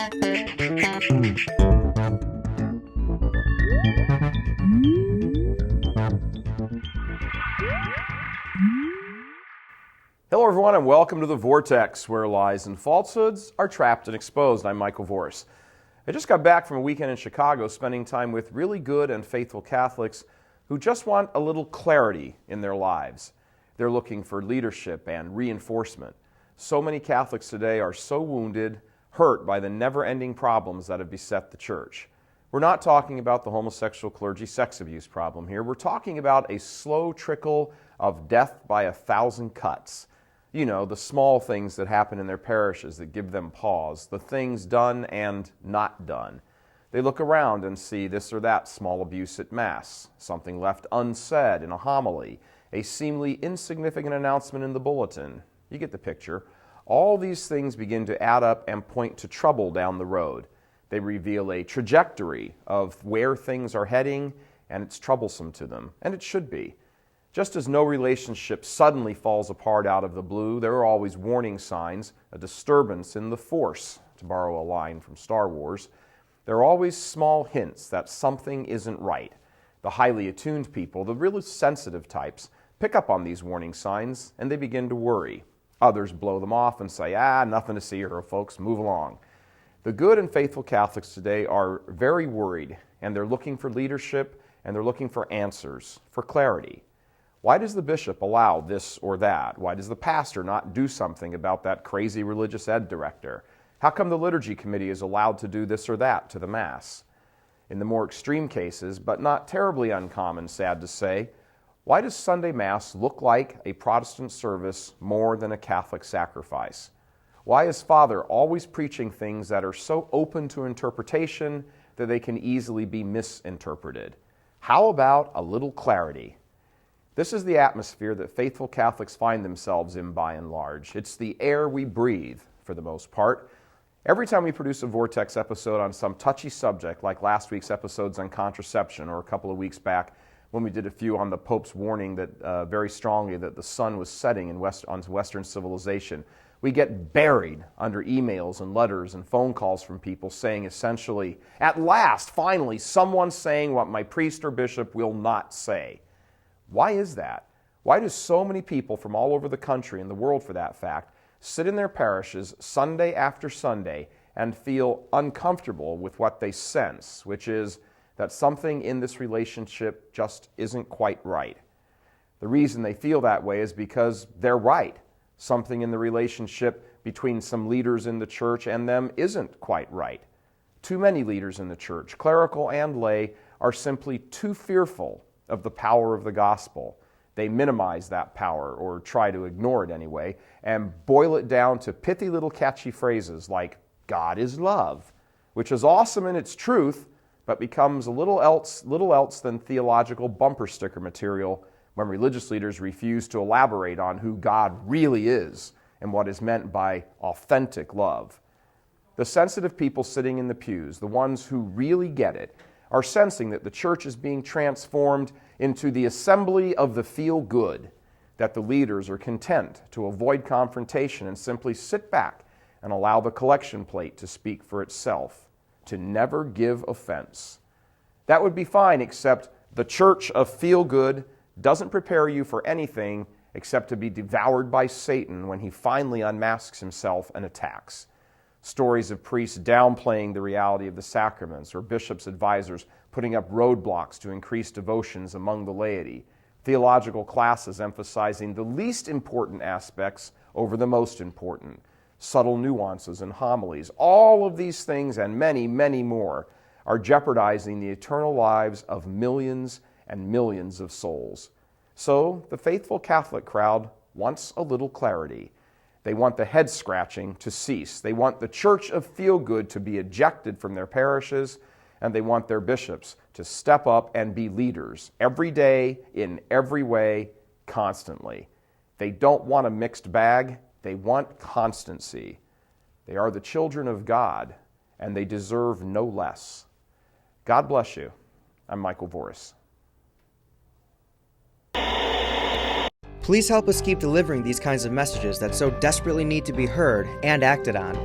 Hello everyone and welcome to The Vortex, where lies and falsehoods are trapped and exposed. I'm Michael Voris. I just got back from a weekend in Chicago spending time with really good and faithful Catholics who just want a little clarity in their lives. They're looking for leadership and reinforcement. So many Catholics today are so wounded, hurt by the never-ending problems that have beset the church. We're not talking about the homosexual clergy sex abuse problem here. We're talking about a slow trickle of death by 1,000 cuts. You know, the small things that happen in their parishes that give them pause, the things done and not done. They look around and see this or that small abuse at Mass, something left unsaid in a homily, a seemingly insignificant announcement in the bulletin. You get the picture. All these things begin to add up and point to trouble down the road. They reveal a trajectory of where things are heading, and it's troublesome to them, and it should be. Just as no relationship suddenly falls apart out of the blue, there are always warning signs, a disturbance in the force, to borrow a line from Star Wars. There are always small hints that something isn't right. The highly attuned people, the really sensitive types, pick up on these warning signs and they begin to worry. Others blow them off and say, nothing to see here, folks, move along. The good and faithful Catholics today are very worried, and they're looking for leadership and they're looking for answers, for clarity. Why does the bishop allow this or that? Why does the pastor not do something about that crazy religious ed director? How come the liturgy committee is allowed to do this or that to the Mass? In the more extreme cases, but not terribly uncommon, sad to say, why does Sunday Mass look like a Protestant service more than a Catholic sacrifice? Why is Father always preaching things that are so open to interpretation that they can easily be misinterpreted? How about a little clarity? This is the atmosphere that faithful Catholics find themselves in by and large. It's the air we breathe, for the most part. Every time we produce a Vortex episode on some touchy subject, like last week's episodes on contraception, or a couple of weeks back when we did a few on the Pope's warning that very strongly that the sun was setting on Western civilization, we get buried under emails and letters and phone calls from people saying essentially, at last, finally, someone's saying what my priest or bishop will not say. Why is that? Why do so many people from all over the country and the world, for that fact, sit in their parishes Sunday after Sunday and feel uncomfortable with what they sense, which is that something in this relationship just isn't quite right? The reason they feel that way is because they're right. Something in the relationship between some leaders in the church and them isn't quite right. Too many leaders in the church, clerical and lay, are simply too fearful of the power of the gospel. They minimize that power, or try to ignore it anyway, and boil it down to pithy little catchy phrases like, God is love, which is awesome in its truth, but becomes a little else than theological bumper sticker material when religious leaders refuse to elaborate on who God really is and what is meant by authentic love. The sensitive people sitting in the pews, the ones who really get it, are sensing that the church is being transformed into the assembly of the feel-good, that the leaders are content to avoid confrontation and simply sit back and allow the collection plate to speak for itself, to never give offense. That would be fine, except the church of feel-good doesn't prepare you for anything except to be devoured by Satan when he finally unmasks himself and attacks. Stories of priests downplaying the reality of the sacraments, or bishops' advisors putting up roadblocks to increase devotions among the laity. Theological classes emphasizing the least important aspects over the most important. Subtle nuances in homilies. All of these things and many, many more are jeopardizing the eternal lives of millions and millions of souls. So the faithful Catholic crowd wants a little clarity. They want the head scratching to cease. They want the church of feel-good to be ejected from their parishes, and they want their bishops to step up and be leaders every day, in every way, constantly. They don't want a mixed bag. They want constancy. They are the children of God, and they deserve no less. God bless you. I'm Michael Voris. Please help us keep delivering these kinds of messages that so desperately need to be heard and acted on.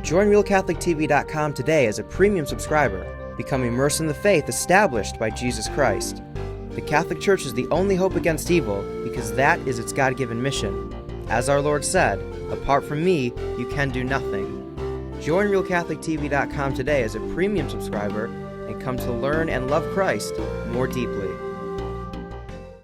Join RealCatholicTV.com today as a premium subscriber. Become immersed in the faith established by Jesus Christ. The Catholic Church is the only hope against evil because that is its God-given mission. As our Lord said, apart from me, you can do nothing. Join RealCatholicTV.com today as a premium subscriber and come to learn and love Christ more deeply.